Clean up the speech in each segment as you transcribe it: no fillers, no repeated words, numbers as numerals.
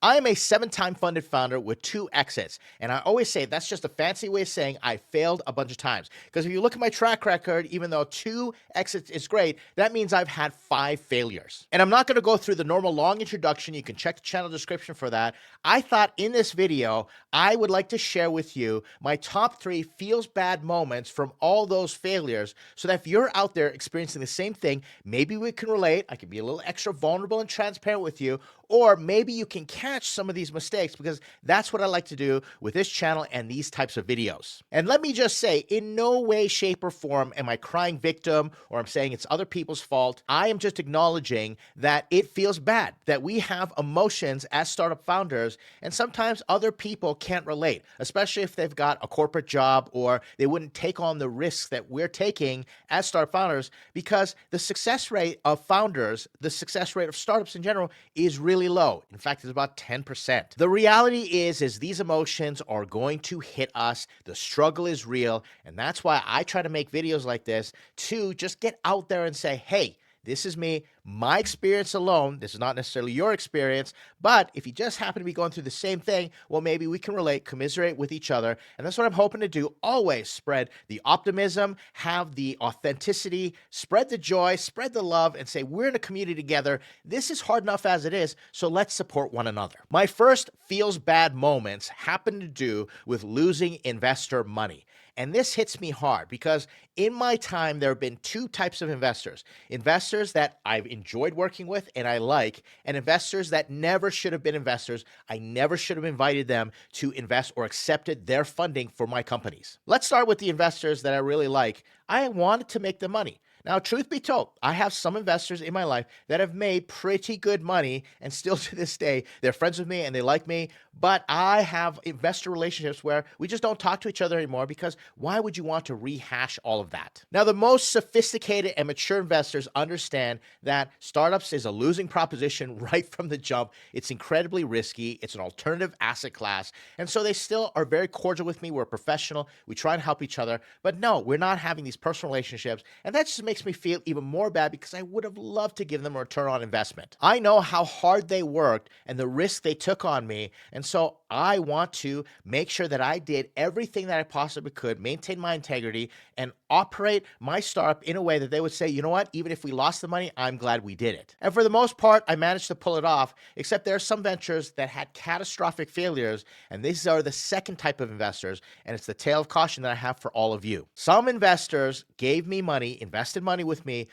I am a 7-time funded founder with 2 exits, and I always say that's just a fancy way of saying I failed a bunch of times. Because if you look at my track record, even though 2 exits is great, that means I've had 5 failures. And I'm not going to go through the normal long introduction. You can check the channel description for that. I thought in this video, I would like to share with you my top 3 feels bad moments from all those failures, so that if you're out there experiencing the same thing, maybe we can relate. I can be a little extra vulnerable and transparent with you, or maybe you can catch some of these mistakes, because that's what I like to do with this channel and these types of videos. And let me just say, in no way, shape, or form am I crying victim or I'm saying it's other people's fault. I am just acknowledging that it feels bad, that we have emotions as startup founders, and sometimes other people can't relate, especially if they've got a corporate job or they wouldn't take on the risks that we're taking as startup founders, because the success rate of founders, the success rate of startups in general, is really low. In fact, it's about 10%. The reality is these emotions are going to hit us. The struggle is real. And that's why I try to make videos like this to just get out there and say, hey, this is me, my experience alone. This is not necessarily your experience, but if you just happen to be going through the same thing, well, maybe we can relate, commiserate with each other. And that's what I'm hoping to do. Always spread the optimism, have the authenticity, spread the joy, spread the love, and say, we're in a community together. This is hard enough as it is, so let's support one another. My first feels bad moments happen to do with losing investor money. And this hits me hard because in my time, there have been 2 types of investors. Investors that I've enjoyed working with and I like, and investors that never should have been investors. I never should have invited them to invest or accepted their funding for my companies. Let's start with the investors that I really like. I wanted to make the money. Now, truth be told, I have some investors in my life that have made pretty good money, and still to this day, they're friends with me and they like me. But I have investor relationships where we just don't talk to each other anymore, because why would you want to rehash all of that? Now, the most sophisticated and mature investors understand that startups is a losing proposition right from the jump. It's incredibly risky. It's an alternative asset class. And so they still are very cordial with me. We're professional. We try and help each other. But no, we're not having these personal relationships. And that just makes me feel even more bad, because I would have loved to give them a return on investment. I know how hard they worked and the risk they took on me. And so I want to make sure that I did everything that I possibly could, maintain my integrity, and operate my startup in a way that they would say, you know what, even if we lost the money, I'm glad we did it. And for the most part, I managed to pull it off, except there are some ventures that had catastrophic failures. And these are the second type of investors. And it's the tale of caution that I have for all of you. Some investors gave me money, invested money with me,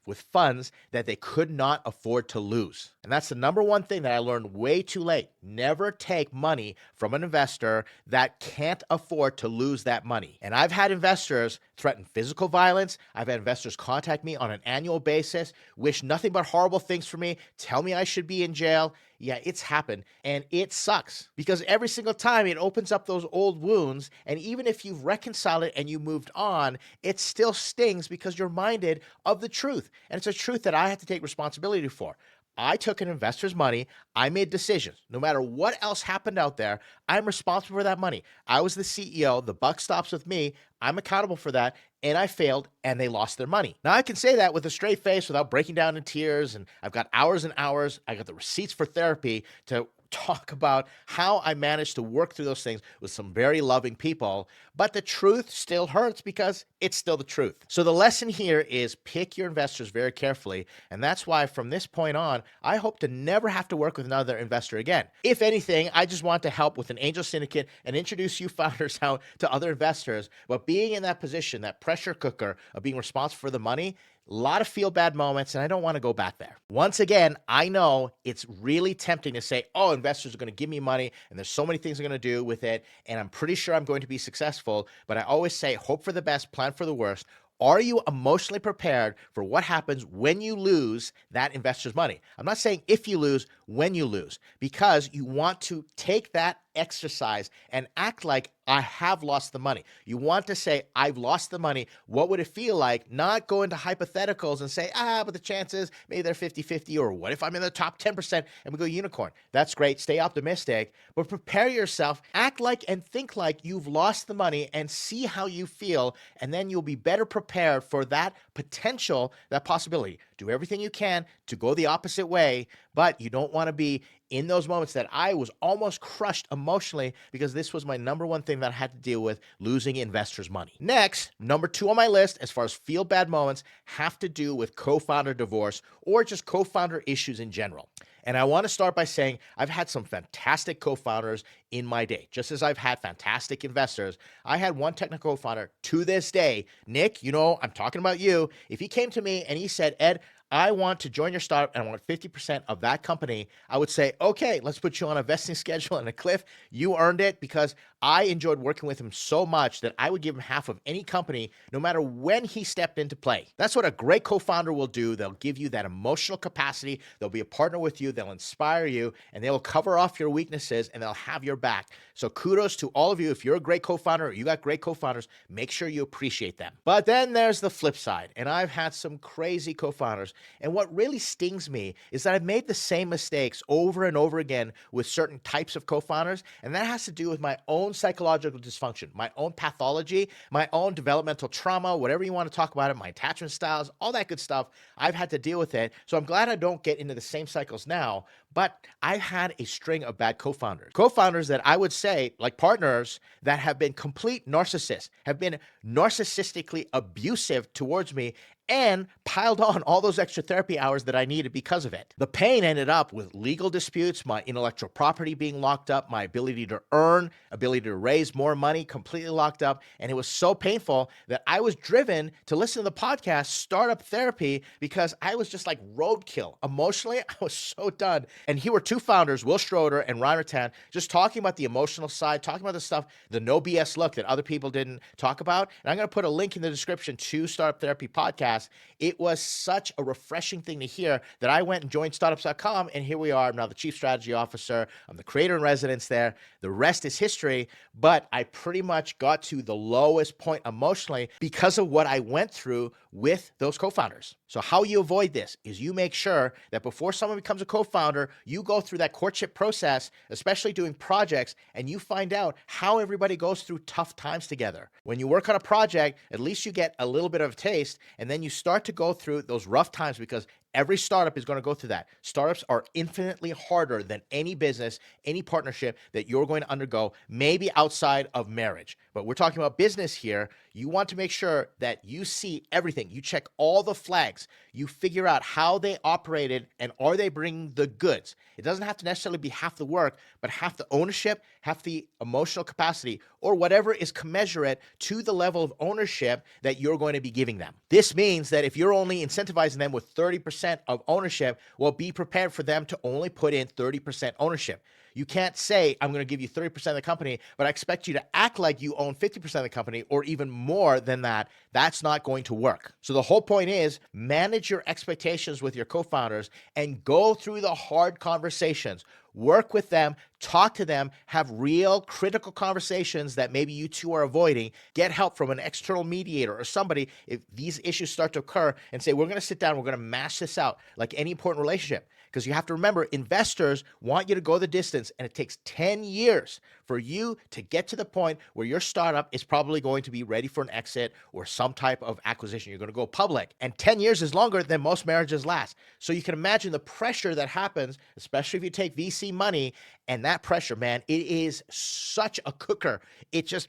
with funds that they could not afford to lose. And that's the number one thing that I learned way too late. Never take money from an investor that can't afford to lose that money. And I've had investors threaten physical violence. I've had investors contact me on an annual basis, wish nothing but horrible things for me, tell me I should be in jail. Yeah, it's happened, and it sucks, because every single time it opens up those old wounds, and even if you've reconciled it and you moved on, it still stings because you're reminded of the truth, and it's a truth that I have to take responsibility for. I took an investor's money. I made decisions. No matter what else happened out there, I'm responsible for that money. I was the CEO. The buck stops with me. I'm accountable for that. And I failed, and they lost their money. Now, I can say that with a straight face without breaking down in tears. And I've got hours and hours. I got the receipts for therapy to talk about how I managed to work through those things with some very loving people. But the truth still hurts, because it's still the truth. So the lesson here is pick your investors very carefully. And that's why from this point on, I hope to never have to work with another investor again. If anything, I just want to help with an angel syndicate and introduce you founders out to other investors. But being in that position, that pressure cooker of being responsible for the money, a lot of feel bad moments, and I don't want to go back there. Once again, I know it's really tempting to say, oh, investors are going to give me money, and there's so many things I'm going to do with it, and I'm pretty sure I'm going to be successful. But I always say, hope for the best, plan for the worst. Are you emotionally prepared for what happens when you lose that investor's money? I'm not saying if you lose, when you lose, because you want to take that exercise and act like I have lost the money. You want to say, I've lost the money. What would it feel like? Not go into hypotheticals and say, but the chances, maybe they're 50-50, or what if I'm in the top 10% and we go unicorn? That's great. Stay optimistic, but prepare yourself. Act like and think like you've lost the money and see how you feel. And then you'll be better prepared for that potential, that possibility. Do everything you can to go the opposite way, but you don't want to be in those moments that I was almost crushed emotionally because this was my number one thing that I had to deal with, losing investors' money. Next, number 2 on my list, as far as feel bad moments, have to do with co-founder divorce or just co-founder issues in general. And I want to start by saying I've had some fantastic co-founders in my day. Just as I've had fantastic investors, I had one technical co-founder to this day, Nick, I'm talking about you. If he came to me and he said, Ed, I want to join your startup and I want 50% of that company, I would say, okay, let's put you on a vesting schedule and a cliff. You earned it, because I enjoyed working with him so much that I would give him half of any company, no matter when he stepped into play. That's what a great co-founder will do. They'll give you that emotional capacity. They'll be a partner with you. They'll inspire you, and they'll cover off your weaknesses, and they'll have your back. So kudos to all of you. If you're a great co-founder or you got great co-founders, make sure you appreciate them. But then there's the flip side, and I've had some crazy co-founders. And what really stings me is that I've made the same mistakes over and over again with certain types of co-founders, and that has to do with my own psychological dysfunction, my own pathology, my own developmental trauma, whatever you want to talk about it, my attachment styles, all that good stuff. I've had to deal with it. So I'm glad I don't get into the same cycles now, but I've had a string of bad co-founders. Co-founders that I would say, like partners, that have been complete narcissists, have been narcissistically abusive towards me, and piled on all those extra therapy hours that I needed because of it. The pain ended up with legal disputes, my intellectual property being locked up, my ability to earn, ability to raise more money completely locked up. And it was so painful that I was driven to listen to the podcast Startup Therapy, because I was just like roadkill. Emotionally, I was so done. And here were two founders, Will Schroeder and Ryan Rattan, just talking about the emotional side, talking about the stuff, the no BS look that other people didn't talk about. And I'm going to put a link in the description to Startup Therapy Podcast. It was such a refreshing thing to hear that I went and joined startups.com, and here we are. I'm now the chief strategy officer. I'm the creator in residence there. The rest is history, but I pretty much got to the lowest point emotionally because of what I went through with those co-founders. So how you avoid this is you make sure that before someone becomes a co-founder, you go through that courtship process, especially doing projects, and you find out how everybody goes through tough times together. When you work on a project, at least you get a little bit of a taste, and then you start to go through those rough times, because every startup is going to go through that. Startups are infinitely harder than any business, any partnership that you're going to undergo, maybe outside of marriage. But we're talking about business here. You want to make sure that you see everything. You check all the flags. You figure out how they operated and are they bringing the goods. It doesn't have to necessarily be half the work, but half the ownership, half the emotional capacity, or whatever is commensurate to the level of ownership that you're going to be giving them. This means that if you're only incentivizing them with 30% of ownership, well, be prepared for them to only put in 30% ownership. You can't say, I'm going to give you 30% of the company, but I expect you to act like you own 50% of the company or even more than that. That's not going to work. So the whole point is manage your expectations with your co-founders and go through the hard conversations. Work with them, talk to them, have real critical conversations that maybe you two are avoiding. Get help from an external mediator or somebody if these issues start to occur, and say, we're going to sit down, we're going to mash this out like any important relationship. Because you have to remember, investors want you to go the distance, and it takes 10 years for you to get to the point where your startup is probably going to be ready for an exit or some type of acquisition. You're going to go public. And 10 years is longer than most marriages last. So you can imagine the pressure that happens, especially if you take VC money, and that pressure, man, it is such a cooker. It just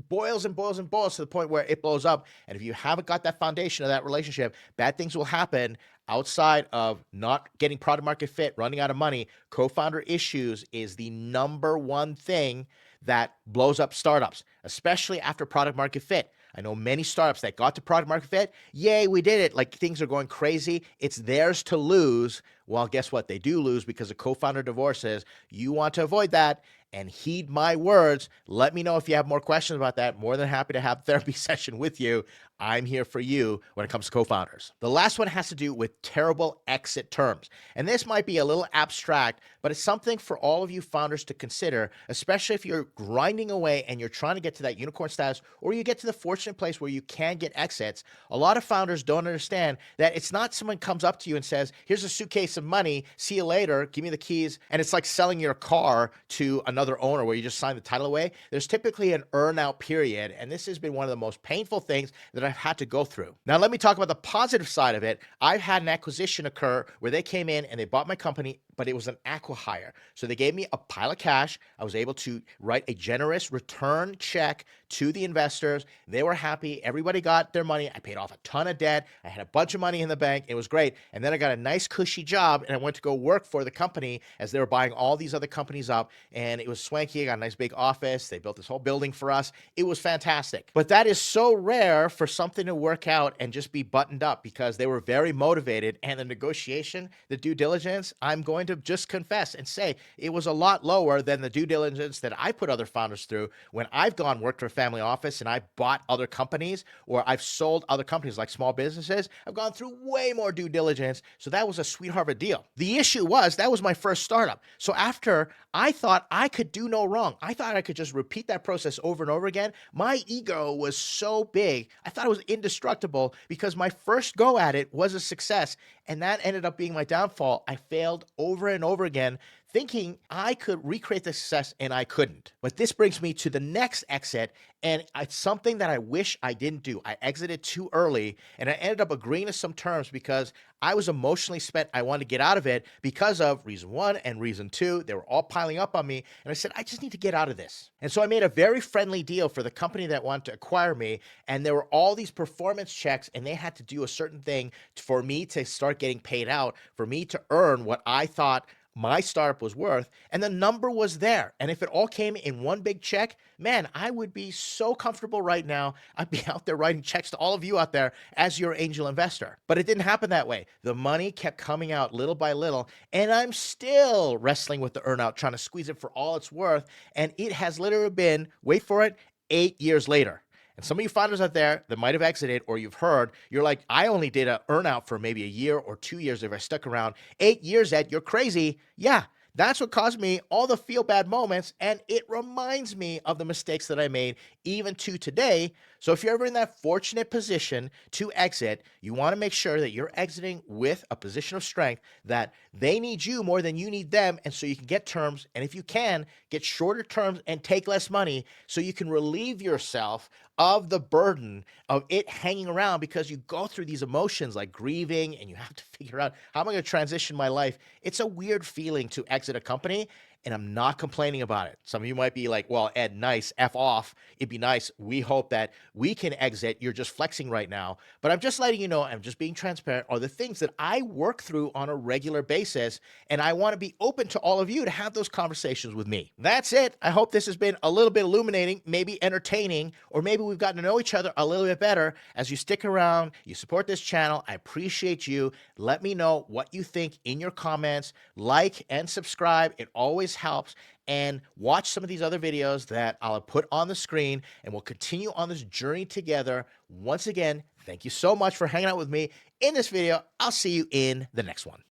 boils and boils and boils to the point where it blows up. And if you haven't got that foundation of that relationship, bad things will happen. Outside of not getting product market fit, running out of money, co-founder issues is the number one thing that blows up startups, especially after product market fit. I know many startups that got to product market fit. Yay, we did it. Like, things are going crazy. It's theirs to lose. Well, guess what? They do lose because of co-founder divorces. You want to avoid that and heed my words. Let me know if you have more questions about that. More than happy to have a therapy session with you. I'm here for you when it comes to co-founders. The last one has to do with terrible exit terms. And this might be a little abstract, but it's something for all of you founders to consider, especially if you're grinding away and you're trying to get to that unicorn status, or you get to the fortunate place where you can get exits. A lot of founders don't understand that it's not someone comes up to you and says, here's a suitcase of money, see you later, give me the keys. And it's like selling your car to another owner where you just sign the title away. There's typically an earn out period. And this has been one of the most painful things that I've had to go through. Now, let me talk about the positive side of it. I've had an acquisition occur where they came in and they bought my company, but it was an acqui-hire. So they gave me a pile of cash. I was able to write a generous return check to the investors. They were happy. Everybody got their money. I paid off a ton of debt. I had a bunch of money in the bank. It was great. And then I got a nice cushy job and I went to go work for the company as they were buying all these other companies up. And it was swanky. I got a nice big office. They built this whole building for us. It was fantastic. But that is so rare for something to work out and just be buttoned up because they were very motivated. And the negotiation, the due diligence, I'm going to just confess and say it was a lot lower than the due diligence that I put other founders through when I've gone work for a family office and I bought other companies or I've sold other companies like small businesses. I've gone through way more due diligence. So that was a sweetheart of a deal. The issue was that was my first startup. So after I thought I could do no wrong, I thought I could just repeat that process over and over again. My ego was so big. I thought it was indestructible because my first go at it was a success. And that ended up being my downfall. I failed over and over again, thinking I could recreate the success and I couldn't. But this brings me to the next exit, and it's something that I wish I didn't do. I exited too early and I ended up agreeing to some terms because I was emotionally spent. I wanted to get out of it because of reason one and reason two. They were all piling up on me. And I said, I just need to get out of this. And so I made a very friendly deal for the company that wanted to acquire me. And there were all these performance checks, and they had to do a certain thing for me to start getting paid out, for me to earn what I thought my startup was worth, and the number was there. And if it all came in one big check, man, I would be so comfortable right now. I'd be out there writing checks to all of you out there as your angel investor. But it didn't happen that way. The money kept coming out little by little, and I'm still wrestling with the earnout, trying to squeeze it for all it's worth. And it has literally been, wait for it, 8 years later. And some of you founders out there that might have exited or you've heard, you're like, I only did an earnout for maybe a year or 2 years if I stuck around. 8 years, Ed, you're crazy. Yeah, that's what caused me all the feel bad moments. And it reminds me of the mistakes that I made even to today. So if you're ever in that fortunate position to exit, you want to make sure that you're exiting with a position of strength, that they need you more than you need them. And so you can get terms. And if you can, get shorter terms and take less money so you can relieve yourself of the burden of it hanging around because you go through these emotions like grieving and you have to figure out how am I going to transition my life. It's a weird feeling to exit a company. And I'm not complaining about it. Some of you might be like, well, Ed, nice, F off. It'd be nice. We hope that we can exit. You're just flexing right now. But I'm just letting you know, I'm just being transparent, are the things that I work through on a regular basis. And I want to be open to all of you to have those conversations with me. That's it. I hope this has been a little bit illuminating, maybe entertaining, or maybe we've gotten to know each other a little bit better as you stick around, you support this channel. I appreciate you. Let me know what you think in your comments. Like and subscribe. It always helps. And watch some of these other videos that I'll put on the screen, and we'll continue on this journey together. Once again, thank you so much for hanging out with me in this video. I'll see you in the next one.